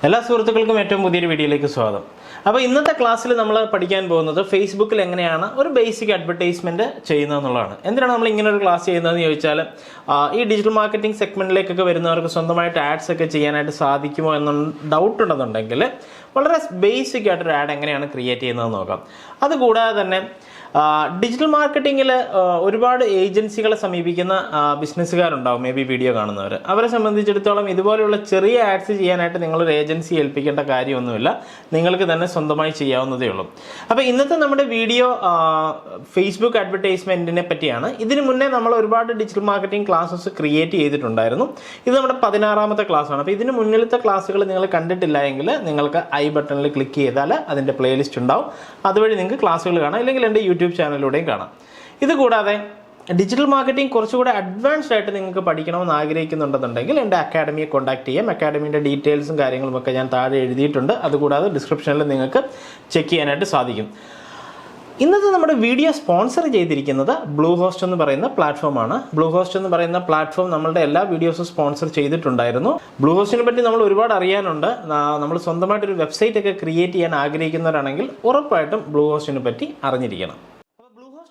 എല്ലാ സുഹൃത്തുക്കൾക്കും ഏറ്റവും പുതിയൊരു വീഡിയോയിലേക്ക് സ്വാഗതം. അപ്പോൾ ഇന്നത്തെ ക്ലാസ്സിൽ നമ്മൾ പഠിക്കാൻ പോകുന്നത് ഫേസ്ബുക്കിൽ എങ്ങനെയാണ് ഒരു ബേസിക് അഡ്വർടൈസ്മെൻറ്റ് ചെയ്യുന്നതെന്നുള്ളതാണ്. എന്തിനാണ് നമ്മൾ ഇങ്ങനെ ഒരു ക്ലാസ് ചെയ്യുന്നതെന്ന് ചോദിച്ചാൽ, ഈ ഡിജിറ്റൽ മാർക്കറ്റിംഗ് സെഗ്മെൻറ്റിലേക്കൊക്കെ വരുന്നവർക്ക് സ്വന്തമായിട്ട് ആഡ്സ് ഒക്കെ ചെയ്യാനായിട്ട് സാധിക്കുമോ എന്ന ഡൗട്ട് ഉണ്ടെന്നുണ്ടെങ്കിൽ വളരെ ബേസിക് ആയിട്ടൊരു ആഡ് എങ്ങനെയാണ് ക്രിയേറ്റ് ചെയ്യുന്നതെന്ന് നോക്കാം. അതുകൂടാതെ തന്നെ ഡിജിറ്റൽ മാർക്കറ്റിങ്ങിൽ ഒരുപാട് ഏജൻസികളെ സമീപിക്കുന്ന ബിസിനസ്സുകാരുണ്ടാവും, മേ ബി വീഡിയോ കാണുന്നവർ. അവരെ സംബന്ധിച്ചിടത്തോളം ഇതുപോലെയുള്ള ചെറിയ ആഡ്സ് ചെയ്യാനായിട്ട് നിങ്ങളൊരു ഏജൻസി ഏൽപ്പിക്കേണ്ട കാര്യമൊന്നുമില്ല, നിങ്ങൾക്ക് തന്നെ സ്വന്തമായി ചെയ്യാവുന്നതേ ഉള്ളൂ. അപ്പോൾ ഇന്നത്തെ നമ്മുടെ വീഡിയോ ഫേസ്ബുക്ക് അഡ്വർടൈസ്മെൻറ്റിനെ പറ്റിയാണ്. ഇതിനു മുന്നേ നമ്മൾ ഒരുപാട് ഡിജിറ്റൽ മാർക്കറ്റിംഗ് ക്ലാസ്സസ് ക്രിയേറ്റ് ചെയ്തിട്ടുണ്ടായിരുന്നു. ഇത് നമ്മുടെ 16ാമത്തെ ക്ലാസ്സാണ്. അപ്പോൾ ഇതിന് മുന്നിലത്തെ ക്ലാസ്സുകൾ നിങ്ങൾ കണ്ടിട്ടില്ല എങ്കിൽ നിങ്ങൾക്ക് ഐ ബട്ടണിൽ ക്ലിക്ക് ചെയ്താൽ അതിൻ്റെ പ്ലേലിസ്റ്റ് ഉണ്ടാവും. അതുവഴി നിങ്ങൾക്ക് ക്ലാസ്സുകൾ കാണാം, അല്ലെങ്കിൽ എൻ്റെ യൂട്യൂബ് ചാനലിലൂടെയും കാണാം. ഇതുകൂടാതെ ഡിജിറ്റൽ മാർക്കറ്റിംഗ് കുറച്ചുകൂടെ അഡ്വാൻസ്ഡ് ആയിട്ട് നിങ്ങൾക്ക് പഠിക്കണമെന്ന് ആഗ്രഹിക്കുന്നുണ്ടെന്നുണ്ടെങ്കിൽ എൻ്റെ അക്കാഡമിയെ കോൺടാക്ട് ചെയ്യാം. അക്കാഡമിയുടെ ഡീറ്റെയിൽസും കാര്യങ്ങളുമൊക്കെ ഞാൻ താഴെ എഴുതിയിട്ടുണ്ട്. അതുകൂടാതെ ഡിസ്ക്രിപ്ഷനിൽ നിങ്ങൾക്ക് ചെക്ക് ചെയ്യാനായിട്ട് സാധിക്കും. ഇന്നത്തെ നമ്മുടെ വീഡിയോ സ്പോൺസർ ചെയ്തിരിക്കുന്നത് Bluehost എന്ന് പറയുന്ന പ്ലാറ്റ്ഫോമാണ്. Bluehost എന്ന് പറയുന്ന പ്ലാറ്റ്ഫോം നമ്മളുടെ എല്ലാ വീഡിയോസും സ്പോൺസർ ചെയ്തിട്ടുണ്ടായിരുന്നു. Bluehostനെ പറ്റി നമ്മൾ ഒരുപാട് അറിയാനുണ്ട്. നമ്മൾ സ്വന്തമായിട്ടൊരു വെബ്സൈറ്റ് ഒക്കെ ക്രിയേറ്റ് ചെയ്യാൻ ആഗ്രഹിക്കുന്നവരാണെങ്കിൽ ഉറപ്പായിട്ടും Bluehostനെ പറ്റി അറിഞ്ഞിരിക്കണം.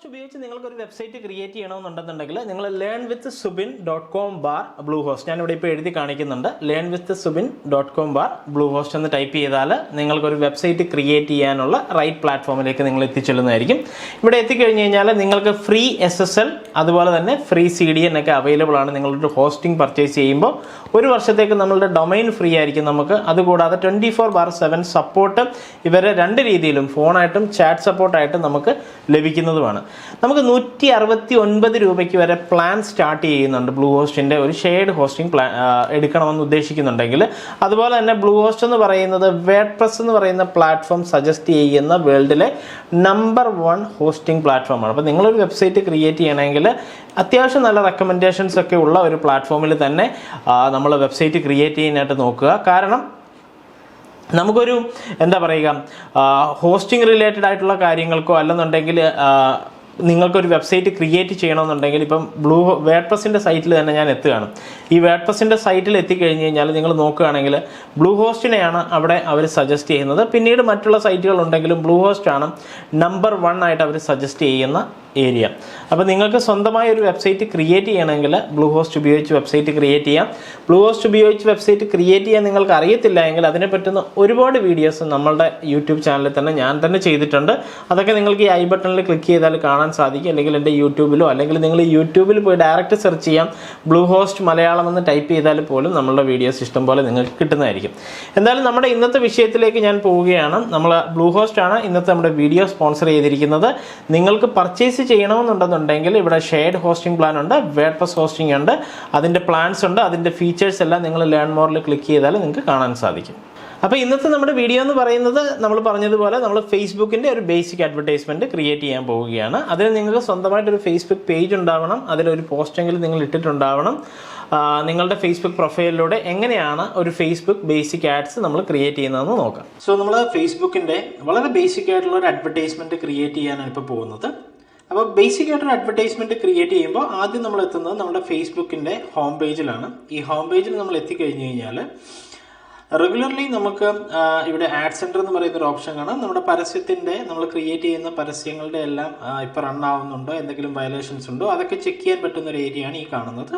ഉപയോഗിച്ച് നിങ്ങൾക്കൊരു വെബ്സൈറ്റ് ക്രിയേറ്റ് ചെയ്യണമെന്നുണ്ടെന്നുണ്ടെങ്കിൽ നിങ്ങൾ learnwithsubin.com/Bluehost, ഞാനിവിടെ ഇപ്പോൾ എഴുതി കാണിക്കുന്നുണ്ട്. learnwithsubin.com/Bluehost എന്ന് ടൈപ്പ് ചെയ്താൽ നിങ്ങൾക്കൊരു വെബ്സൈറ്റ് ക്രിയേറ്റ് ചെയ്യാനുള്ള റൈറ്റ് പ്ലാറ്റ്ഫോമിലേക്ക് നിങ്ങൾ എത്തിച്ചെല്ലുന്നതായിരിക്കും. ഇവിടെ എത്തിക്കഴിഞ്ഞ് കഴിഞ്ഞാൽ നിങ്ങൾക്ക് ഫ്രീ SSL അതുപോലെ തന്നെ ഫ്രീ CDN ഒക്കെ അവൈലബിൾ ആണ്. നിങ്ങളൊരു ഹോസ്റ്റിംഗ് പർച്ചേസ് ചെയ്യുമ്പോൾ ഒരു വർഷത്തേക്ക് നമ്മളുടെ ഡൊമൈൻ ഫ്രീ ആയിരിക്കും നമുക്ക്. അതുകൂടാതെ 24/7 സപ്പോർട്ട് ഇവരെ രണ്ട് രീതിയിലും ഫോണായിട്ടും ചാറ്റ് സപ്പോർട്ടായിട്ടും നമുക്ക് ലഭിക്കുന്നതുമാണ്. നമുക്ക് 169 രൂപയ്ക്ക് വരെ പ്ലാൻ സ്റ്റാർട്ട് ചെയ്യുന്നുണ്ട്. Bluehostന്റെ ഒരു ഷെയർഡ് ഹോസ്റ്റിംഗ് പ്ലാൻ എടുക്കണമെന്ന് ഉദ്ദേശിക്കുന്നുണ്ടെങ്കിൽ. അതുപോലെ തന്നെ Bluehost എന്ന് പറയുന്നത് വേർഡ്പ്രസ് എന്ന് പറയുന്ന പ്ലാറ്റ്ഫോം സജസ്റ്റ് ചെയ്യുന്ന വേൾഡിലെ നമ്പർ 1 ഹോസ്റ്റിംഗ് പ്ലാറ്റ്ഫോമാണ്. അപ്പോൾ നിങ്ങളൊരു വെബ്സൈറ്റ് ക്രിയേറ്റ് ചെയ്യണമെങ്കിൽ അത്യാവശ്യം നല്ല റെക്കമെൻഡേഷൻസ് ഒക്കെ ഉള്ള ഒരു പ്ലാറ്റ്ഫോമിൽ തന്നെ നമ്മൾ വെബ്സൈറ്റ് ക്രിയേറ്റ് ചെയ്യാനായിട്ട് നോക്കുക. കാരണം നമുക്കൊരു എന്താ പറയുക, ഹോസ്റ്റിംഗ് റിലേറ്റഡ് ആയിട്ടുള്ള കാര്യങ്ങൾക്കോ അല്ലെന്നുണ്ടെങ്കിൽ നിങ്ങൾക്കൊരു വെബ്സൈറ്റ് ക്രിയേറ്റ് ചെയ്യണമെന്നുണ്ടെങ്കിൽ ഇപ്പം വേർഡ്പ്രസിൻ്റെ സൈറ്റിൽ തന്നെ ഞാൻ എത്തുകയാണ്. ഈ വേർഡ്പ്രസിൻ്റെ സൈറ്റിൽ എത്തിക്കഴിഞ്ഞ് കഴിഞ്ഞാൽ നിങ്ങൾ നോക്കുകയാണെങ്കിൽ Bluehostനെയാണ് അവിടെ അവർ സജസ്റ്റ് ചെയ്യുന്നത്. പിന്നീട് മറ്റുള്ള സൈറ്റുകൾ ഉണ്ടെങ്കിലും Bluehost ആണ് നമ്പർ 1 ആയിട്ട് അവർ സജസ്റ്റ് ചെയ്യുന്ന ഏരിയ. അപ്പോൾ നിങ്ങൾക്ക് സ്വന്തമായി ഒരു വെബ്സൈറ്റ് ക്രിയേറ്റ് ചെയ്യണമെങ്കിൽ Bluehost ഉപയോഗിച്ച് വെബ്സൈറ്റ് ക്രിയേറ്റ് ചെയ്യാം. Bluehost ഉപയോഗിച്ച് വെബ്സൈറ്റ് ക്രിയേറ്റ് ചെയ്യാൻ നിങ്ങൾക്ക് അറിയത്തില്ല എങ്കിൽ അതിനെ പറ്റുന്ന ഒരുപാട് വീഡിയോസ് നമ്മളുടെ യൂട്യൂബ് ചാനലിൽ തന്നെ ഞാൻ തന്നെ ചെയ്തിട്ടുണ്ട്. അതൊക്കെ നിങ്ങൾക്ക് ഈ ഐ ബട്ടണിൽ ക്ലിക്ക് ചെയ്താൽ കാണാൻ സാധിക്കും. അല്ലെങ്കിൽ എൻ്റെ യൂട്യൂബിലോ അല്ലെങ്കിൽ നിങ്ങൾ യൂട്യൂബിൽ പോയി ഡയറക്റ്റ് സെർച്ച് ചെയ്യാം, Bluehost മലയാളം എന്ന് ടൈപ്പ് ചെയ്താൽ പോലും നമ്മളുടെ വീഡിയോസ് ഇഷ്ടം പോലെ നിങ്ങൾക്ക് കിട്ടുന്നതായിരിക്കും. എന്തായാലും നമ്മുടെ ഇന്നത്തെ വിഷയത്തിലേക്ക് ഞാൻ പോവുകയാണ്. നമ്മൾ Bluehost ആണ് ഇന്നത്തെ നമ്മുടെ വീഡിയോ സ്പോൺസർ ചെയ്തിരിക്കുന്നത്. നിങ്ങൾക്ക് പർച്ചേസ് ചെയ്യണമെന്നുണ്ടെന്നുണ്ടെങ്കിൽ ഇവിടെ ഷെയർഡ് ഹോസ്റ്റിംഗ് പ്ലാൻ ഉണ്ട്, വേർഡ്പ്രസ് ഹോസ്റ്റിംഗ് ഉണ്ട്, അതിൻ്റെ പ്ലാൻസ് ഉണ്ട്, അതിൻ്റെ ഫീച്ചേഴ്സ് എല്ലാം നിങ്ങൾ ലേൺ മോറിൽ ക്ലിക്ക് ചെയ്താൽ നിങ്ങൾക്ക് കാണാൻ സാധിക്കും. അപ്പോൾ ഇന്നത്തെ നമ്മുടെ വീഡിയോ എന്ന് പറയുന്നത് നമ്മൾ പറഞ്ഞതുപോലെ നമ്മൾ ഫേസ്ബുക്കിൻ്റെ ഒരു ബേസിക് അഡ്വർടൈസ്മെൻറ്റ് ക്രിയേറ്റ് ചെയ്യാൻ പോവുകയാണ്. അതിന് നിങ്ങൾക്ക് സ്വന്തമായിട്ടൊരു ഫേസ്ബുക്ക് പേജ് ഉണ്ടാവണം, അതിലൊരു പോസ്റ്റെങ്കിലും നിങ്ങൾ ഇട്ടിട്ടുണ്ടാവണം. നിങ്ങളുടെ ഫേസ്ബുക്ക് പ്രൊഫൈലിലൂടെ എങ്ങനെയാണ് ഒരു ഫേസ്ബുക്ക് ബേസിക് ആഡ്സ് നമ്മൾ ക്രിയേറ്റ് ചെയ്യുന്നതെന്ന് നോക്കാം. സോ നമ്മൾ ഫേസ്ബുക്കിൻ്റെ വളരെ ബേസിക് ആയിട്ടുള്ള ഒരു അഡ്വർടൈസ്മെൻറ്റ് ക്രിയേറ്റ് ചെയ്യാനാണ് ഇപ്പോൾ പോകുന്നത്. അപ്പോൾ ബേസിക് ആയിട്ടൊരു അഡ്വർടൈസ്മെൻറ്റ് ക്രിയേറ്റ് ചെയ്യുമ്പോൾ ആദ്യം നമ്മൾ എത്തുന്നത് നമ്മുടെ ഫേസ്ബുക്കിൻ്റെ ഹോം പേജിലാണ്. ഈ ഹോം പേജിൽ നമ്മൾ എത്തിക്കഴിഞ്ഞ് കഴിഞ്ഞാൽ റെഗുലർലി നമുക്ക് ഇവിടെ ആഡ് സെൻറ്റർ എന്ന് പറയുന്ന ഒരു ഓപ്ഷൻ കാണാം. നമ്മുടെ പരസ്യത്തിൻ്റെ നമ്മൾ ക്രിയേറ്റ് ചെയ്യുന്ന പരസ്യങ്ങളുടെ എല്ലാം ഇപ്പോൾ റൺ ആവുന്നുണ്ടോ, എന്തെങ്കിലും വയലേഷൻസ് ഉണ്ടോ, അതൊക്കെ ചെക്ക് ചെയ്യാൻ പറ്റുന്ന ഒരു ഏരിയയാണ് ഈ കാണുന്നത്.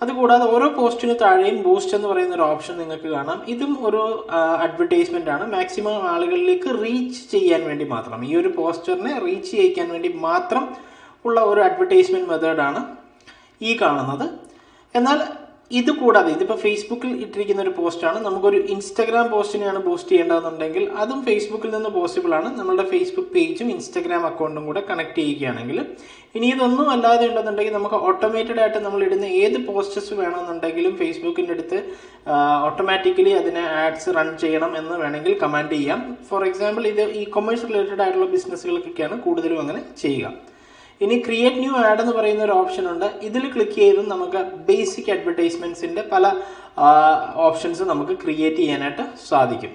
അതുകൂടാതെ ഓരോ പോസ്റ്റിന് താഴെയും ബൂസ്റ്റ് എന്ന് പറയുന്ന ഒരു ഓപ്ഷൻ നിങ്ങൾക്ക് കാണാം. ഇതും ഒരു അഡ്വർടൈസ്മെൻ്റ് ആണ്. മാക്സിമം ആളുകളിലേക്ക് റീച്ച് ചെയ്യാൻ വേണ്ടി മാത്രം, ഈ ഒരു പോസ്റ്ററിനെ റീച്ച് ചെയ്യിക്കാൻ വേണ്ടി മാത്രം ഉള്ള ഒരു അഡ്വർടൈസ്മെൻറ്റ് മെത്തേഡാണ് ഈ കാണുന്നത്. എന്നാൽ ഇത് കൂടാതെ ഇതിപ്പോൾ ഫേസ്ബുക്കിൽ ഇട്ടിരിക്കുന്ന ഒരു പോസ്റ്റാണ്. നമുക്കൊരു ഇൻസ്റ്റാഗ്രാം പോസ്റ്റിനെയാണ് ബൂസ്റ്റ് ചെയ്യേണ്ടതെന്നുണ്ടെങ്കിൽ അതും ഫേസ്ബുക്കിൽ നിന്ന് പോസിബിൾ ആണ്. നമ്മളുടെ ഫേസ്ബുക്ക് പേജും ഇൻസ്റ്റാഗ്രാം അക്കൗണ്ടും കൂടെ കണക്ട് ചെയ്യുകയാണെങ്കിൽ. ഇനി ഇതൊന്നും അല്ലാതെ ഉണ്ടെന്നുണ്ടെങ്കിൽ നമുക്ക് ഓട്ടോമേറ്റഡ് ആയിട്ട് നമ്മൾ ഇടുന്ന ഏത് പോസ്റ്റസ് വേണമെന്നുണ്ടെങ്കിലും ഫേസ്ബുക്കിൻ്റെ അടുത്ത് ഓട്ടോമാറ്റിക്കലി അതിനെ ആഡ്സ് റൺ ചെയ്യണം എന്ന് വേണമെങ്കിൽ കമാൻഡ് ചെയ്യാം. ഫോർ എക്സാമ്പിൾ ഇത് ഈ കൊമേഴ്സ് റിലേറ്റഡ് ആയിട്ടുള്ള ബിസിനസ്സുകൾക്കൊക്കെയാണ് കൂടുതലും അങ്ങനെ ചെയ്യുക. ഇനി ക്രിയേറ്റ് ന്യൂ ആഡ് എന്ന് പറയുന്ന ഒരു ഓപ്ഷൻ ഉണ്ട്. ഇതിൽ ക്ലിക്ക് ചെയ്തും നമുക്ക് ബേസിക് അഡ്വർടൈസ്മെൻറ്റ്സിൻ്റെ പല ഓപ്ഷൻസ് നമുക്ക് ക്രിയേറ്റ് ചെയ്യാനായിട്ട് സാധിക്കും.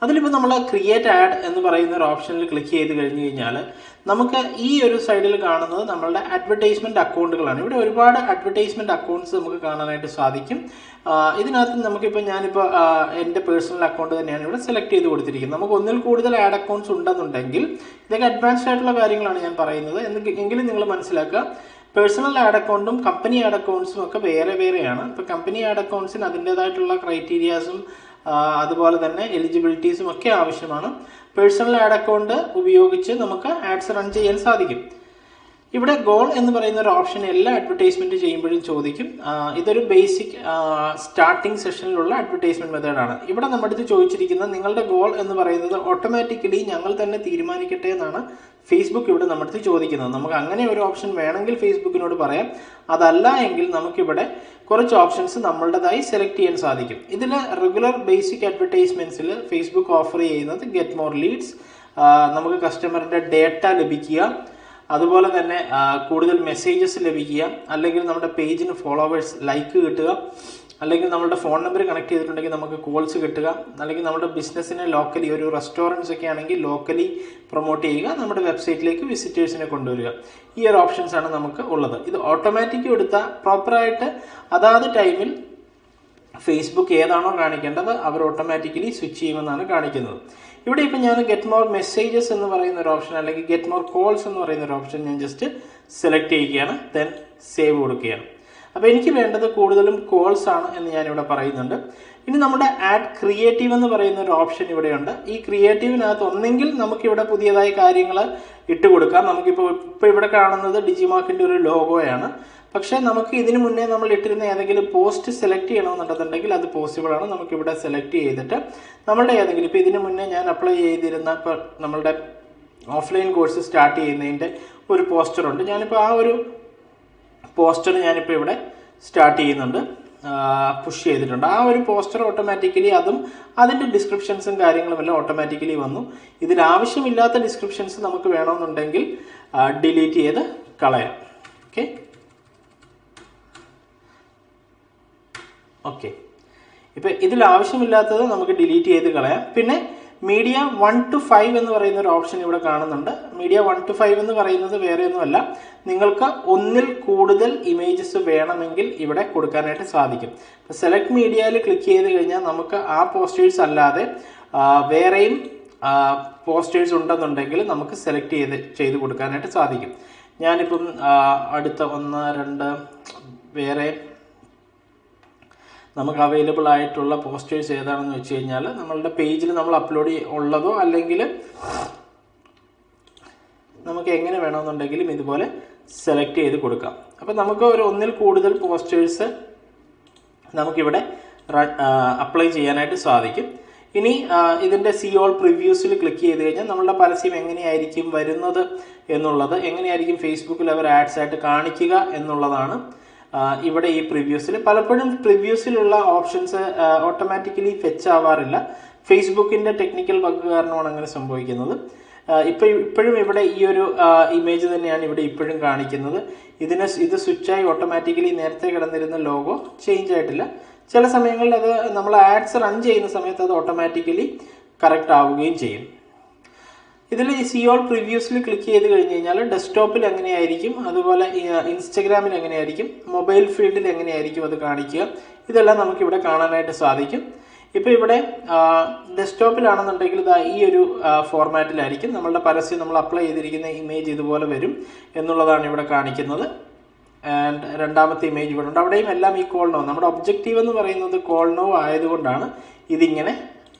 അതിലിപ്പോൾ നമ്മൾ ക്രിയേറ്റ് ആഡ് എന്ന് പറയുന്ന ഒരു ഓപ്ഷനിൽ ക്ലിക്ക് ചെയ്ത് കഴിഞ്ഞ് കഴിഞ്ഞാൽ നമുക്ക് ഈ ഒരു സൈഡിൽ കാണുന്നത് നമ്മളുടെ അഡ്വർടൈസ്മെന്റ് അക്കൗണ്ടുകളാണ്. ഇവിടെ ഒരുപാട് അഡ്വർടൈസ്മെന്റ് അക്കൗണ്ട്സ് നമുക്ക് കാണാനായിട്ട് സാധിക്കും. ഇതിനകത്ത് നമുക്കിപ്പോൾ ഞാനിപ്പോൾ എൻ്റെ പേഴ്സണൽ അക്കൗണ്ട് തന്നെയാണ് ഇവിടെ സെലക്ട് ചെയ്ത് കൊടുത്തിരിക്കുന്നത്. നമുക്ക് ഒന്നിൽ കൂടുതൽ ആഡ് അക്കൗണ്ട്സ് ഉണ്ടെന്നുണ്ടെങ്കിൽ ഇതൊക്കെ അഡ്വാൻസ്ഡ് ആയിട്ടുള്ള കാര്യങ്ങളാണ് ഞാൻ പറയുന്നത്. എങ്കിലും നിങ്ങൾ മനസ്സിലാക്കുക, പേഴ്സണൽ ആഡ് അക്കൗണ്ടും കമ്പനി ആഡ് അക്കൗണ്ട്സും ഒക്കെ വേറെ വേറെയാണ്. ഇപ്പോൾ കമ്പനി ആഡ് അക്കൗണ്ട്സിന് അതിൻ്റെതായിട്ടുള്ള ക്രൈറ്റീരിയാസും അതുപോലെ തന്നെ എലിജിബിലിറ്റീസും ഒക്കെ ആവശ്യമാണ്. പേഴ്സണൽ ആഡ് അക്കൗണ്ട് ഉപയോഗിച്ച് നമുക്ക് ആഡ്സ് റൺ ചെയ്യാൻ സാധിക്കും. ഇവിടെ ഗോൾ എന്ന് പറയുന്ന ഒരു ഓപ്ഷൻ എല്ലാ അഡ്വർടൈസ്മെന്റ് ചെയ്യുമ്പോഴും ചോദിക്കും. ഇതൊരു ബേസിക് സ്റ്റാർട്ടിംഗ് സെഷനിലുള്ള അഡ്വർടൈസ്മെന്റ് മെത്തേഡാണ്. ഇവിടെ നമ്മുടെ അടുത്ത് ചോദിച്ചിരിക്കുന്നത് നിങ്ങളുടെ ഗോൾ എന്ന് പറയുന്നത് ഓട്ടോമാറ്റിക്കലി ഞങ്ങൾ തന്നെ തീരുമാനിക്കട്ടെ എന്നാണ് ഫേസ്ബുക്ക് ഇവിടെ നമ്മുടെ അടുത്ത് ചോദിക്കുന്നത്. നമുക്ക് അങ്ങനെ ഒരു ഓപ്ഷൻ വേണമെങ്കിൽ ഫേസ്ബുക്കിനോട് പറയാം. അതല്ല എങ്കിൽ നമുക്കിവിടെ കുറച്ച് ഓപ്ഷൻസ് നമ്മളുടേതായി സെലക്ട് ചെയ്യാൻ സാധിക്കും. ഇതിൽ റെഗുലർ ബേസിക് അഡ്വർടൈസ്മെന്റ്സിൽ ഫേസ്ബുക്ക് ഓഫർ ചെയ്യുന്നത് ഗെറ്റ് മോർ ലീഡ്സ്, നമുക്ക് കസ്റ്റമറിന്റെ ഡേറ്റ ലഭിക്കുക, അതുപോലെ തന്നെ കൂടുതൽ മെസ്സേജസ് ലഭിക്കുക, അല്ലെങ്കിൽ നമ്മുടെ പേജിന് ഫോളോവേഴ്സ് ലൈക്ക് കിട്ടുക, അല്ലെങ്കിൽ നമ്മുടെ ഫോൺ നമ്പർ കണക്ട് ചെയ്തിട്ടുണ്ടെങ്കിൽ നമുക്ക് കോൾസ് കിട്ടുക, അല്ലെങ്കിൽ നമ്മുടെ ബിസിനസ്സിനെ ലോക്കലി ഒരു റെസ്റ്റോറൻറ്റ്സ് ഒക്കെ ആണെങ്കിൽ ലോക്കലി പ്രൊമോട്ട് ചെയ്യുക, നമ്മുടെ വെബ്സൈറ്റിലേക്ക് വിസിറ്റേഴ്സിനെ കൊണ്ടുവരിക. ഈ ഒരു ഓപ്ഷൻസ് ആണ് നമുക്ക് ഉള്ളത്. ഇത് ഓട്ടോമാറ്റിക് എടുത്താൽ പ്രോപ്പറായിട്ട് അതാത് ടൈമിൽ ഫേസ്ബുക്ക് ഏതാണോ കാണിക്കേണ്ടത് അവർ ഓട്ടോമാറ്റിക്കലി സ്വിച്ച് ചെയ്യുമെന്നാണ് കാണിക്കുന്നത്. ഇവിടെ ഇപ്പം ഞാൻ ഗെറ്റ് മോർ മെസ്സേജസ് എന്ന് പറയുന്ന ഒരു ഓപ്ഷൻ അല്ലെങ്കിൽ ഗെറ്റ് മോർ കോൾസ് എന്ന് പറയുന്ന ഒരു ഓപ്ഷൻ ഞാൻ ജസ്റ്റ് സെലക്ട് ചെയ്യുകയാണ്. ദെൻ സേവ് കൊടുക്കുകയാണ്. അപ്പോൾ എനിക്ക് വേണ്ടത് കൂടുതലും കോൾസ് ആണ് എന്ന് ഞാനിവിടെ പറയുന്നുണ്ട്. ഇനി നമ്മുടെ ആഡ് ക്രിയേറ്റീവ് എന്ന് പറയുന്ന ഒരു ഓപ്ഷൻ ഇവിടെയുണ്ട്. ഈ ക്രിയേറ്റീവിനകത്ത് ഒന്നെങ്കിൽ നമുക്കിവിടെ പുതിയതായി കാര്യങ്ങൾ ഇട്ട് കൊടുക്കാം. ഇപ്പോൾ ഇവിടെ കാണുന്നത് ഡിജിമാർക്കിൻ്റെ ഒരു ലോഗോയാണ്. പക്ഷേ നമുക്ക് ഇതിനു മുന്നേ നമ്മൾ ഇട്ടിരുന്ന ഏതെങ്കിലും പോസ്റ്റ് സെലക്ട് ചെയ്യണമെന്നുണ്ടെന്നുണ്ടെങ്കിൽ അത് പോസിബിൾ ആണ്. നമുക്കിവിടെ സെലക്ട് ചെയ്തിട്ട് നമ്മളുടെ ഏതെങ്കിലും ഇപ്പോൾ ഇതിനു മുന്നേ ഞാൻ അപ്ലൈ ചെയ്തിരുന്ന ഇപ്പോൾ നമ്മളുടെ ഓഫ്ലൈൻ കോഴ്സ് സ്റ്റാർട്ട് ചെയ്യുന്നതിൻ്റെ ഒരു പോസ്റ്ററുണ്ട്. ഞാനിപ്പോൾ ആ ഒരു പോസ്റ്റർ ഞാനിപ്പോൾ ഇവിടെ സ്റ്റാർട്ട് ചെയ്യുന്നുണ്ട്, പുഷ് ചെയ്തിട്ടുണ്ട്. ആ ഒരു പോസ്റ്റർ ഓട്ടോമാറ്റിക്കലി അതും അതിൻ്റെ ഡിസ്ക്രിപ്ഷൻസും കാര്യങ്ങളും എല്ലാം ഓട്ടോമാറ്റിക്കലി വന്നു. ഇതിലാവശ്യമില്ലാത്ത ഡിസ്ക്രിപ്ഷൻസ് നമുക്ക് വേണമെന്നുണ്ടെങ്കിൽ ഡിലീറ്റ് ചെയ്ത് കളയാം. ഓക്കെ, ഇപ്പം ഇതിൽ ആവശ്യമില്ലാത്തത് നമുക്ക് ഡിലീറ്റ് ചെയ്ത് കളയാം. പിന്നെ മീഡിയ 1 to 5 എന്ന് പറയുന്ന ഒരു ഓപ്ഷൻ ഇവിടെ കാണുന്നുണ്ട്. മീഡിയ 1 to 5 എന്ന് പറയുന്നത് വേറെ ഒന്നുമല്ല, നിങ്ങൾക്ക് ഒന്നിൽ കൂടുതൽ ഇമേജസ് വേണമെങ്കിൽ ഇവിടെ കൊടുക്കാനായിട്ട് സാധിക്കും. ഇപ്പം സെലക്ട് മീഡിയയിൽ ക്ലിക്ക് ചെയ്ത് കഴിഞ്ഞാൽ നമുക്ക് ആ പോസ്റ്റേഴ്സ് അല്ലാതെ വേറെയും പോസ്റ്റേഴ്സ് ഉണ്ടെന്നുണ്ടെങ്കിൽ നമുക്ക് സെലക്ട് ചെയ്ത് കൊടുക്കാനായിട്ട് സാധിക്കും. ഞാനിപ്പം അടുത്ത 1, 2 വേറെ നമുക്ക് അവൈലബിൾ ആയിട്ടുള്ള പോസ്റ്റേഴ്സ് ഏതാണെന്ന് വെച്ച് കഴിഞ്ഞാൽ നമ്മളുടെ പേജിൽ നമ്മൾ അപ്ലോഡ് ഉള്ളതോ അല്ലെങ്കിൽ നമുക്ക് എങ്ങനെ വേണമെന്നുണ്ടെങ്കിലും ഇതുപോലെ സെലക്ട് ചെയ്ത് കൊടുക്കാം. അപ്പം നമുക്ക് ഒന്നിൽ കൂടുതൽ പോസ്റ്റേഴ്സ് നമുക്കിവിടെ അപ്ലൈ ചെയ്യാനായിട്ട് സാധിക്കും. ഇനി ഇതിൻ്റെ സി ഓൾ പ്രിവ്യൂസിൽ ക്ലിക്ക് ചെയ്ത് കഴിഞ്ഞാൽ നമ്മളുടെ പരസ്യം എങ്ങനെയായിരിക്കും വരുന്നത് എന്നുള്ളത്, എങ്ങനെയായിരിക്കും ഫേസ്ബുക്കിൽ അവർ ആഡ്സ് ആയിട്ട് കാണിക്കുക എന്നുള്ളതാണ് ഇവിടെ ഈ പ്രിവ്യൂസിൽ. പലപ്പോഴും പ്രിവ്യൂസിലുള്ള ഓപ്ഷൻസ് ഓട്ടോമാറ്റിക്കലി ഫെച്ച് ആവാറില്ല. ഫേസ്ബുക്കിൻ്റെ ടെക്നിക്കൽ ബഗ് കാരണമാണ് അങ്ങനെ സംഭവിക്കുന്നത്. ഇപ്പോഴും ഇവിടെ ഈ ഒരു ഇമേജ് തന്നെയാണ് ഇവിടെ ഇപ്പോഴും കാണിക്കുന്നത്. ഇത് സ്വിച്ചായി ഓട്ടോമാറ്റിക്കലി നേരത്തെ കിടന്നിരുന്ന ലോഗോ ചേഞ്ച് ആയിട്ടില്ല. ചില സമയങ്ങളിൽ അത് നമ്മൾ ആഡ്സ് റൺ ചെയ്യുന്ന സമയത്ത് അത് ഓട്ടോമാറ്റിക്കലി കറക്റ്റ് ആവുകയും ചെയ്യും. ഇതിൽ ഈ സി ഓൾ പ്രിവ്യൂസിൽ ക്ലിക്ക് ചെയ്ത് കഴിഞ്ഞ് കഴിഞ്ഞാൽ ഡെസ്ക്ടോപ്പിൽ എങ്ങനെയായിരിക്കും, അതുപോലെ ഇൻസ്റ്റഗ്രാമിൽ എങ്ങനെയായിരിക്കും, മൊബൈൽ ഫീൽഡിൽ എങ്ങനെയായിരിക്കും അത് കാണിക്കുക, ഇതെല്ലാം നമുക്കിവിടെ കാണാനായിട്ട് സാധിക്കും. ഇപ്പോൾ ഇവിടെ ഡെസ്ക്ടോപ്പിലാണെന്നുണ്ടെങ്കിൽ ഈ ഒരു ഫോർമാറ്റിലായിരിക്കും നമ്മളുടെ പരസ്യം നമ്മൾ അപ്ലൈ ചെയ്തിരിക്കുന്ന ഇമേജ് ഇതുപോലെ വരും എന്നുള്ളതാണ് ഇവിടെ കാണിക്കുന്നത്. ആൻഡ് രണ്ടാമത്തെ ഇമേജ് ഇവിടെ ഉണ്ട്. അവിടെയും എല്ലാം ഈ കോൾ നോ, നമ്മുടെ ഒബ്ജക്റ്റീവ് എന്ന് പറയുന്നത് കോൾ നോ ആയതുകൊണ്ടാണ് ഇതിങ്ങനെ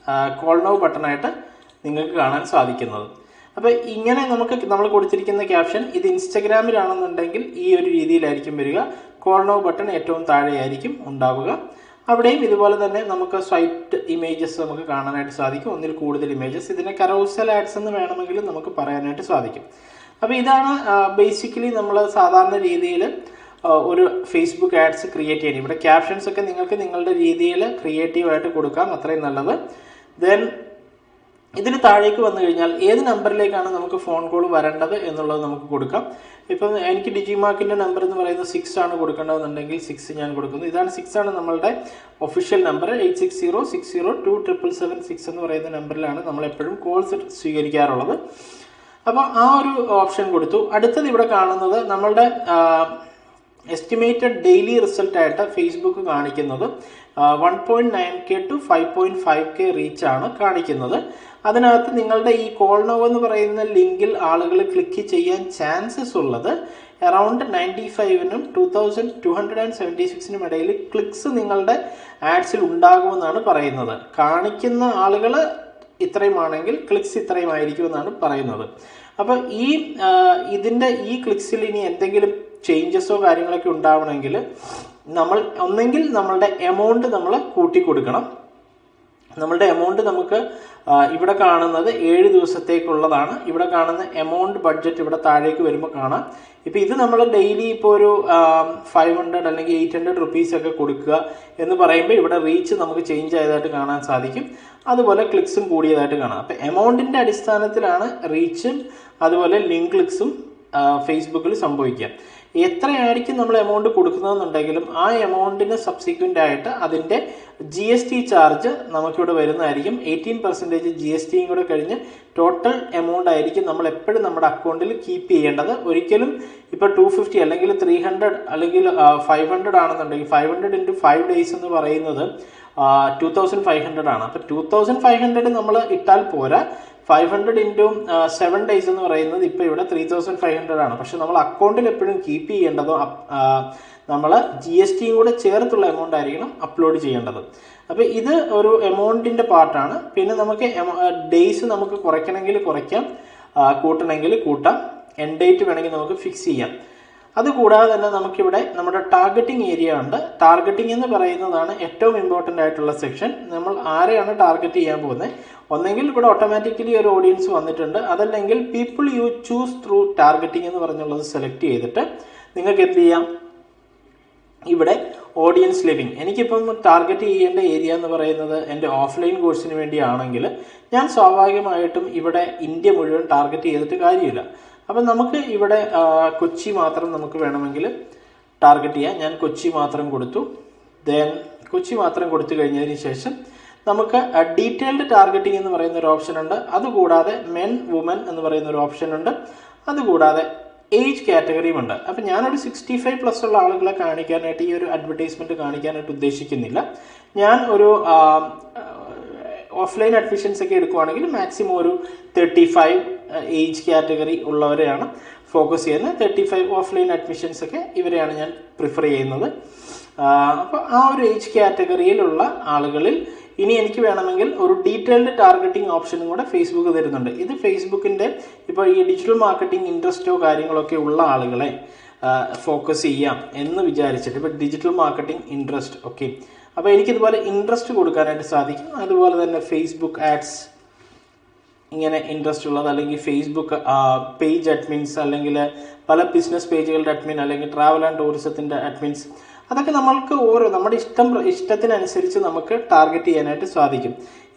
കോൾ നോ ബട്ടണായിട്ട് നിങ്ങൾക്ക് കാണാൻ സാധിക്കുന്നത്. അപ്പോൾ ഇങ്ങനെ നമ്മൾ കൊടുത്തിരിക്കുന്ന ക്യാപ്ഷൻ ഇത് ഇൻസ്റ്റഗ്രാമിലാണെന്നുണ്ടെങ്കിൽ ഈ ഒരു രീതിയിലായിരിക്കും വരിക. കോൾ നോ ബട്ടൺ ഏറ്റവും താഴെയായിരിക്കും ഉണ്ടാവുക. അവിടെയും ഇതുപോലെ തന്നെ നമുക്ക് സ്വൈപ്ഡ് ഇമേജസ് നമുക്ക് കാണാനായിട്ട് സാധിക്കും, ഒന്നിൽ കൂടുതൽ ഇമേജസ്. ഇതിനെ കറോസൽ ആഡ്സ് എന്ന് വേണമെങ്കിലും നമുക്ക് പറയാനായിട്ട് സാധിക്കും. അപ്പോൾ ഇതാണ് ബേസിക്കലി നമ്മൾ സാധാരണ രീതിയിൽ ഒരു ഫേസ്ബുക്ക് ആഡ്സ് ക്രിയേറ്റ് ചെയ്യാൻ. ഇവിടെ ക്യാപ്ഷൻസ് ഒക്കെ നിങ്ങൾക്ക് നിങ്ങളുടെ രീതിയിൽ ക്രിയേറ്റീവായിട്ട് കൊടുക്കാം, അത്രയും നല്ലത്. ദെൻ ഇതിന് താഴേക്ക് വന്നു കഴിഞ്ഞാൽ ഏത് നമ്പറിലേക്കാണ് നമുക്ക് ഫോൺ കോൾ വരേണ്ടത് എന്നുള്ളത് നമുക്ക് കൊടുക്കാം. ഇപ്പം എനിക്ക് ഡിജിമാർക്കിൻ്റെ നമ്പർ എന്ന് പറയുന്നത് 6 ആണ് കൊടുക്കേണ്ടതെന്നുണ്ടെങ്കിൽ 6 ഞാൻ കൊടുക്കുന്നു. ഇതാണ് 6 ആണ് നമ്മളുടെ ഒഫീഷ്യൽ നമ്പർ. 8606027776 എന്ന് പറയുന്ന നമ്പറിലാണ് നമ്മൾ എപ്പോഴും കോൾസ് സ്വീകരിക്കാറുള്ളത്. അപ്പോൾ ആ ഒരു ഓപ്ഷൻ കൊടുത്തു. അടുത്തത് ഇവിടെ കാണുന്നത് നമ്മളുടെ എസ്റ്റിമേറ്റഡ് ഡെയിലി റിസൾട്ട് ആയിട്ട് ഫേസ്ബുക്ക് കാണിക്കുന്നത് 1.9K to 5.5K റീച്ച് ആണ് കാണിക്കുന്നത്. അതിനകത്ത് നിങ്ങളുടെ ഈ കോൾ നൗ എന്ന് പറയുന്ന ലിങ്കിൽ ആളുകൾ ക്ലിക്ക് ചെയ്യാൻ ചാൻസസ് ഉള്ളത് അറൗണ്ട് 95നും 2276നും ഇടയിൽ ക്ലിക്സ് നിങ്ങളുടെ ആഡ്സിൽ ഉണ്ടാകുമെന്നാണ് പറയുന്നത്. കാണിക്കുന്ന ആളുകൾ ഇത്രയുമാണെങ്കിൽ ക്ലിക്സ് ഇത്രയും ആയിരിക്കും എന്നാണ് പറയുന്നത്. അപ്പോൾ ഇതിൻ്റെ ഈ ക്ലിക്സിൽ ഇനി എന്തെങ്കിലും ചേഞ്ചസോ കാര്യങ്ങളൊക്കെ ഉണ്ടാവണമെങ്കിൽ നമ്മൾ ഒന്നെങ്കിൽ നമ്മളുടെ എമൗണ്ട് നമ്മൾ കൂട്ടി കൊടുക്കണം. നമ്മളുടെ എമൗണ്ട് നമുക്ക് ഇവിടെ കാണുന്നത് 7 ദിവസത്തേക്കുള്ളതാണ്. ഇവിടെ കാണുന്ന എമൗണ്ട് ബഡ്ജറ്റ് ഇവിടെ താഴേക്ക് വരുമ്പോൾ കാണാം. ഇപ്പം ഇത് നമ്മൾ ഡെയിലി ഇപ്പോൾ ഒരു 500 അല്ലെങ്കിൽ 800 റുപ്പീസ് ഒക്കെ കൊടുക്കുക എന്ന് പറയുമ്പോൾ ഇവിടെ റീച്ച് നമുക്ക് ചേഞ്ച് ആയതായിട്ട് കാണാൻ സാധിക്കും. അതുപോലെ ക്ലിക്സും കൂടിയതായിട്ട് കാണാം. അപ്പം എമൗണ്ടിൻ്റെ അടിസ്ഥാനത്തിലാണ് റീച്ചും അതുപോലെ ലിങ്ക് ക്ലിക്സും ഫേസ്ബുക്കിൽ സംഭവിക്കുക. എത്രയായിരിക്കും നമ്മൾ എമൗണ്ട് കൊടുക്കുന്നതെന്നുണ്ടെങ്കിലും ആ എമൗണ്ടിന് സബ്സിക്വൻ്റ് ആയിട്ട് അതിൻ്റെ GST ചാർജ് നമുക്കിവിടെ വരുന്നതായിരിക്കും. 18% GSTയും കൂടെ കഴിഞ്ഞ് ടോട്ടൽ എമൗണ്ട് ആയിരിക്കും നമ്മൾ എപ്പോഴും നമ്മുടെ അക്കൗണ്ടിൽ കീപ്പ് ചെയ്യേണ്ടത്. ഒരിക്കലും ഇപ്പോൾ 250 അല്ലെങ്കിൽ 300 അല്ലെങ്കിൽ 500 ആണെന്നുണ്ടെങ്കിൽ 500 × 5 days എന്ന് പറയുന്നത് 2500 ആണ്. അപ്പോൾ 2500 നമ്മൾ ഇട്ടാൽ പോരാ. 500 × 7 days എന്ന് പറയുന്നത് ഇപ്പോൾ ഇവിടെ 3500 ആണ്. പക്ഷെ നമ്മൾ അക്കൗണ്ടിൽ എപ്പോഴും കീപ്പ് ചെയ്യേണ്ടതോ നമ്മൾ GSTയും കൂടെ ചേർത്തുള്ള എമൗണ്ട് ആയിരിക്കണം അപ്ലോഡ് ചെയ്യേണ്ടത്. അപ്പോൾ ഇത് ഒരു എമൗണ്ടിൻ്റെ പാർട്ടാണ്. പിന്നെ നമുക്ക് ഡേയ്സ് നമുക്ക് കുറയ്ക്കണമെങ്കിൽ കുറയ്ക്കാം, കൂട്ടണമെങ്കിൽ കൂട്ടാം, എൻഡ് ഡേറ്റ് വേണമെങ്കിൽ നമുക്ക് ഫിക്സ് ചെയ്യാം. അതുകൂടാതെ തന്നെ നമുക്കിവിടെ നമ്മുടെ ടാർഗറ്റിംഗ് ഏരിയ ഉണ്ട്. ടാർഗറ്റിംഗ് എന്ന് പറയുന്നതാണ് ഏറ്റവും ഇമ്പോർട്ടൻ്റ് ആയിട്ടുള്ള സെക്ഷൻ. നമ്മൾ ആരെയാണ് ടാർഗറ്റ് ചെയ്യാൻ പോകുന്നത്? ഒന്നെങ്കിൽ ഇവിടെ ഓട്ടോമാറ്റിക്കലി ഒരു ഓഡിയൻസ് വന്നിട്ടുണ്ട്, അതല്ലെങ്കിൽ people you choose through targeting എന്ന് പറഞ്ഞുള്ളത് സെലക്ട് ചെയ്തിട്ട് നിങ്ങൾക്ക് എന്ത് ചെയ്യാം, ഇവിടെ ഓഡിയൻസ് ലിവിങ്. എനിക്കിപ്പം ടാർഗറ്റ് ചെയ്യേണ്ട ഏരിയ എന്ന് പറയുന്നത് എൻ്റെ ഓഫ്ലൈൻ കോഴ്സിന് വേണ്ടിയാണെങ്കിൽ ഞാൻ സ്വാഭാവികമായിട്ടും ഇവിടെ ഇന്ത്യ മുഴുവൻ ടാർഗറ്റ് ചെയ്തിട്ട് കാര്യമില്ല. അപ്പം നമുക്ക് ഇവിടെ കൊച്ചി മാത്രം നമുക്ക് വേണമെങ്കിൽ ടാർഗറ്റ് ചെയ്യാം. ഞാൻ കൊച്ചി മാത്രം കൊടുത്തു. ദെൻ കൊച്ചി മാത്രം കൊടുത്തു കഴിഞ്ഞതിന് ശേഷം നമുക്ക് ഡീറ്റെയിൽഡ് ടാർഗറ്റിംഗ് എന്ന് പറയുന്ന ഒരു ഓപ്ഷൻ ഉണ്ട്. അതുകൂടാതെ മെൻ വുമൻ എന്ന് പറയുന്ന ഒരു ഓപ്ഷൻ ഉണ്ട്. അതുകൂടാതെ ഏജ് കാറ്റഗറിയും ഉണ്ട്. അപ്പം ഞാനൊരു 65+ ഉള്ള ആളുകളെ കാണിക്കാനായിട്ട് ഈ ഒരു അഡ്വർടൈസ്മെൻറ്റ് കാണിക്കാനായിട്ട് ഉദ്ദേശിക്കുന്നില്ല. ഞാൻ ഒരു ഓഫ്ലൈൻ അഡ്മിഷൻസ് ഒക്കെ എടുക്കുവാണെങ്കിൽ മാക്സിമം ഒരു 35 ഏജ് കാറ്റഗറി ഉള്ളവരെയാണ് ഫോക്കസ് ചെയ്യുന്നത്. 35 ഓഫ്ലൈൻ അഡ്മിഷൻസ് ഒക്കെ ഇവരെയാണ് ഞാൻ പ്രിഫർ ചെയ്യുന്നത്. അപ്പോൾ ആ ഒരു ഏജ് കാറ്റഗറിയിലുള്ള ആളുകളിൽ ഇനി എനിക്ക് വേണമെങ്കിൽ ഒരു ഡീറ്റെയിൽഡ് ടാർഗറ്റിംഗ് ഓപ്ഷനും കൂടെ ഫേസ്ബുക്ക് തരുന്നുണ്ട്. ഇത് ഫേസ്ബുക്കിൻ്റെ ഇപ്പോൾ ഈ ഡിജിറ്റൽ മാർക്കറ്റിംഗ് ഇൻട്രസ്റ്റോ കാര്യങ്ങളൊക്കെ ഉള്ള ആളുകളെ ഫോക്കസ് ചെയ്യാം എന്ന് വിചാരിച്ചിട്ട് ഇപ്പോൾ ഡിജിറ്റൽ മാർക്കറ്റിംഗ് ഇൻട്രസ്റ്റ് ഓക്കെ. അപ്പോൾ എനിക്കിതുപോലെ ഇൻട്രസ്റ്റ് കൊടുക്കാനായിട്ട് സാധിക്കും. അതുപോലെ തന്നെ ഫേസ്ബുക്ക് ആഡ്സ് ഇങ്ങനെ ഇൻട്രസ്റ്റ് ഉള്ളത്, അല്ലെങ്കിൽ ഫേസ്ബുക്ക് പേജ് അഡ്മിൻസ്, അല്ലെങ്കിൽ പല ബിസിനസ് പേജുകളുടെ അഡ്മിൻ, അല്ലെങ്കിൽ ട്രാവൽ ആൻഡ് ടൂറിസത്തിൻ്റെ അഡ്മിൻസ്, അതൊക്കെ നമ്മൾക്ക് നമ്മുടെ ഇഷ്ടത്തിനനുസരിച്ച് നമുക്ക് ടാർഗറ്റ് ചെയ്യാനായിട്ട് സാധിക്കും.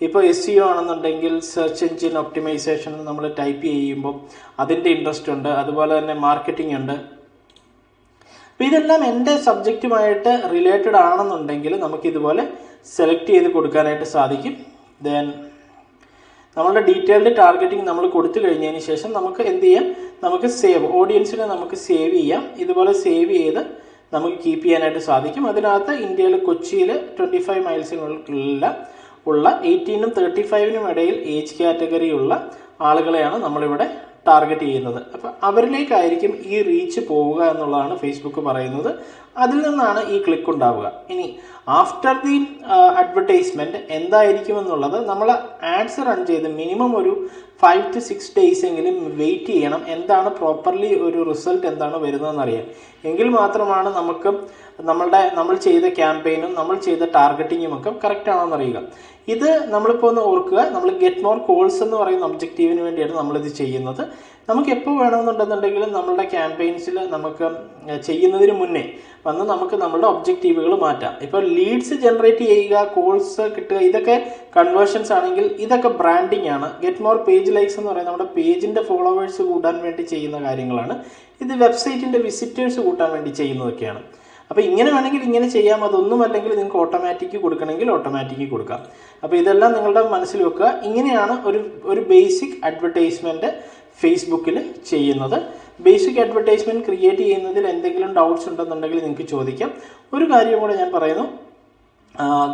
ഇപ്പോൾ SEO ആണെന്നുണ്ടെങ്കിൽ സെർച്ച് എഞ്ചിൻ ഒപ്റ്റിമൈസേഷൻ നമ്മൾ ടൈപ്പ് ചെയ്യുമ്പോൾ അതിൻ്റെ ഇൻട്രസ്റ്റ് ഉണ്ട്. അതുപോലെ തന്നെ മാർക്കറ്റിംഗ് ഉണ്ട്. അപ്പോൾ ഇതെല്ലാം എൻ്റെ സബ്ജക്റ്റുമായിട്ട് റിലേറ്റഡ് ആണെന്നുണ്ടെങ്കിൽ നമുക്കിതുപോലെ സെലക്ട് ചെയ്ത് കൊടുക്കാനായിട്ട് സാധിക്കും. ദെൻ നമ്മളുടെ ഡീറ്റെയിൽഡ് ടാർഗറ്റിംഗ് നമ്മൾ കൊടുത്തു കഴിഞ്ഞതിന് ശേഷം നമുക്ക് എന്ത് ചെയ്യാം, നമുക്ക് ഓഡിയൻസിനെ നമുക്ക് സേവ് ചെയ്യാം. ഇതുപോലെ സേവ് ചെയ്ത് നമുക്ക് കീപ്പ് ചെയ്യാനായിട്ട് സാധിക്കും. അതിനകത്ത് ഇന്ത്യയിൽ കൊച്ചിയിൽ 25 മൈൽസിനുള്ള 18നും 35നും ഇടയിൽ ഏജ് കാറ്റഗറി ഉള്ള ആളുകളെയാണ് നമ്മളിവിടെ ടാർഗറ്റ് ചെയ്യുന്നത്. അപ്പം അവരിലേക്കായിരിക്കും ഈ റീച്ച് പോവുക എന്നുള്ളതാണ് ഫേസ്ബുക്ക് പറയുന്നത്. അതിൽ നിന്നാണ് ഈ ക്ലിക്ക് ഉണ്ടാവുക. ഇനി ആഫ്റ്റർ ദി അഡ്വർടൈസ്മെൻറ്റ് എന്തായിരിക്കും എന്നുള്ളത് നമ്മൾ ആഡ്സ് റൺ ചെയ്ത് മിനിമം ഒരു 5 to 6 days എങ്കിലും വെയിറ്റ് ചെയ്യണം. എന്താണ് പ്രോപ്പർലി ഒരു റിസൾട്ട് എന്താണ് വരുന്നതെന്ന് അറിയാം. എങ്കിൽ മാത്രമാണ് നമുക്ക് നമ്മൾ ചെയ്ത ക്യാമ്പയിനും നമ്മൾ ചെയ്ത ടാർഗറ്റിങ്ങും ഒക്കെ കറക്റ്റ് ആണോ എന്നറിയുക. ഇത് നമ്മളിപ്പോൾ ഒന്ന് ഓർക്കുക, നമ്മൾ ഗെറ്റ് മോർ കോൾസ് എന്ന് പറയുന്ന ഒബ്ജക്റ്റീവിന് വേണ്ടിയാണ് നമ്മളിത് ചെയ്യുന്നത്. നമുക്ക് എപ്പോൾ വേണമെന്നുണ്ടെന്നുണ്ടെങ്കിലും നമ്മളുടെ ക്യാമ്പയിൻസിൽ നമുക്ക് ചെയ്യുന്നതിന് മുന്നേ വന്ന് നമുക്ക് നമ്മുടെ ഒബ്ജക്റ്റീവുകൾ മാറ്റാം. ഇപ്പോൾ ലീഡ്സ് ജനറേറ്റ് ചെയ്യുക, കോൾസ് കിട്ടുക, ഇതൊക്കെ കൺവേർഷൻസ് ആണെങ്കിൽ ഇതൊക്കെ ബ്രാൻഡിങ് ആണ്. ഗെറ്റ് മോർ പേജ് ലൈക്സ് എന്ന് പറയുന്നത് നമ്മുടെ പേജിൻ്റെ ഫോളോവേഴ്സ് കൂട്ടാൻ വേണ്ടി ചെയ്യുന്ന കാര്യങ്ങളാണ്. ഇത് വെബ്സൈറ്റിൻ്റെ വിസിറ്റേഴ്സ് കൂട്ടാൻ വേണ്ടി ചെയ്യുന്നതൊക്കെയാണ്. അപ്പോൾ ഇങ്ങനെ വേണമെങ്കിൽ ഇങ്ങനെ ചെയ്യാം. അതൊന്നും അല്ലെങ്കിൽ നിങ്ങൾക്ക് ഓട്ടോമാറ്റിക് കൊടുക്കണമെങ്കിൽ ഓട്ടോമാറ്റിക് കൊടുക്കാം. അപ്പോൾ ഇതെല്ലാം നിങ്ങളുടെ മനസ്സിൽ വെക്കുക. ഇങ്ങനെയാണ് ഒരു ബേസിക് അഡ്വർടൈസ്മെൻറ്റ് ഫേസ്ബുക്കിൽ ചെയ്യുന്നത്. ബേസിക് അഡ്വർടൈസ്മെൻറ്റ് ക്രിയേറ്റ് ചെയ്യുന്നതിൽ എന്തെങ്കിലും ഡൗട്ട്സ് ഉണ്ടെന്നുണ്ടെങ്കിൽ നിങ്ങൾക്ക് ചോദിക്കാം. ഒരു കാര്യം കൂടെ ഞാൻ പറയുന്നു,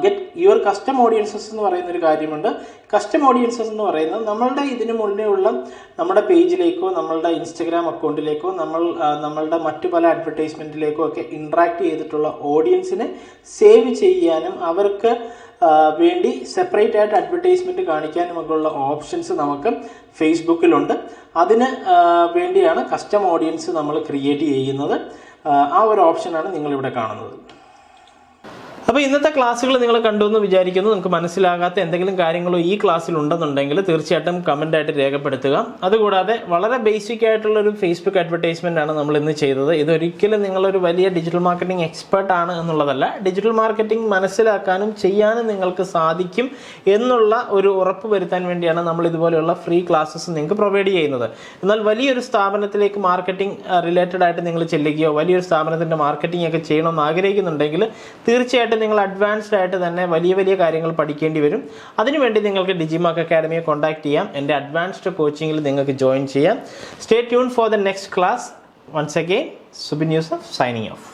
ഗെറ്റ് യുവർ കസ്റ്റം ഓഡിയൻസസ് എന്ന് പറയുന്നൊരു കാര്യമുണ്ട്. കസ്റ്റം ഓഡിയൻസസ് എന്ന് പറയുന്നത് നമ്മളുടെ ഇതിന് മുന്നേ ഉള്ള നമ്മുടെ പേജിലേക്കോ നമ്മളുടെ ഇൻസ്റ്റഗ്രാം അക്കൗണ്ടിലേക്കോ നമ്മളുടെ മറ്റു പല അഡ്വർടൈസ്മെൻറ്റിലേക്കോ ഒക്കെ ഇൻട്രാക്ട് ചെയ്തിട്ടുള്ള ഓഡിയൻസിനെ സേവ് ചെയ്യാനും അവർക്ക് വേണ്ടി സെപ്പറേറ്റ് ആയിട്ട് അഡ്വർടൈസ്മെൻറ്റ് കാണിക്കാനുമൊക്കെയുള്ള ഓപ്ഷൻസ് നമുക്ക് ഫേസ്ബുക്കിലുണ്ട്. അതിന് വേണ്ടിയാണ് കസ്റ്റം ഓഡിയൻസ് നമ്മൾ ക്രിയേറ്റ് ചെയ്യുന്നത്. ആ ഒരു ഓപ്ഷനാണ് നിങ്ങളിവിടെ കാണുന്നത്. അപ്പോൾ ഇന്നത്തെ ക്ലാസ്സുകൾ നിങ്ങൾ കണ്ടു എന്ന് വിചാരിക്കുന്നു. നിങ്ങൾക്ക് മനസ്സിലാകാത്ത എന്തെങ്കിലും കാര്യങ്ങളോ ഈ ക്ലാസ്സിൽ ഉണ്ടെന്നുണ്ടെങ്കിൽ തീർച്ചയായിട്ടും കമൻ്റായിട്ട് രേഖപ്പെടുത്തുക. അതുകൂടാതെ വളരെ ബേസിക് ആയിട്ടുള്ളൊരു ഫേസ്ബുക്ക് അഡ്വർടൈസ്മെൻ്റ് ആണ് നമ്മൾ ഇന്ന് ചെയ്തത്. ഇതൊരിക്കലും നിങ്ങളൊരു വലിയ ഡിജിറ്റൽ മാർക്കറ്റിംഗ് എക്സ്പെർട്ട് ആണ് എന്നുള്ളതല്ല. ഡിജിറ്റൽ മാർക്കറ്റിംഗ് മനസ്സിലാക്കാനും ചെയ്യാനും നിങ്ങൾക്ക് സാധിക്കും എന്നുള്ള ഒരു ഉറപ്പ് വരുത്താൻ വേണ്ടിയാണ് നമ്മൾ ഇതുപോലെയുള്ള ഫ്രീ ക്ലാസ്സസ് നിങ്ങൾക്ക് പ്രൊവൈഡ് ചെയ്യുന്നത്. എന്നാൽ വലിയൊരു സ്ഥാപനത്തിലേക്ക് മാർക്കറ്റിംഗ് റിലേറ്റഡ് ആയിട്ട് നിങ്ങൾ ചെല്ലുകയോ വലിയൊരു സ്ഥാപനത്തിൻ്റെ മാർക്കറ്റിംഗ് ഒക്കെ ചെയ്യണമെന്ന് ആഗ്രഹിക്കുന്നുണ്ടെങ്കിൽ തീർച്ചയായിട്ടും നിങ്ങൾ അഡ്വാൻസ്ഡ് ആയിട്ട് തന്നെ വലിയ കാര്യങ്ങൾ പഠിക്കേണ്ടി വരും. അതിനുവേണ്ടി നിങ്ങൾക്ക് ഡിജിമാർക്ക് അക്കാഡമിയെ കോൺടാക്ട് ചെയ്യാം. എൻ്റെ അഡ്വാൻസ്ഡ് കോച്ചിങ്ങിൽ നിങ്ങൾക്ക് ജോയിൻ ചെയ്യാം. Stay tune for the next class. Once again, Subin Yusuf signing of.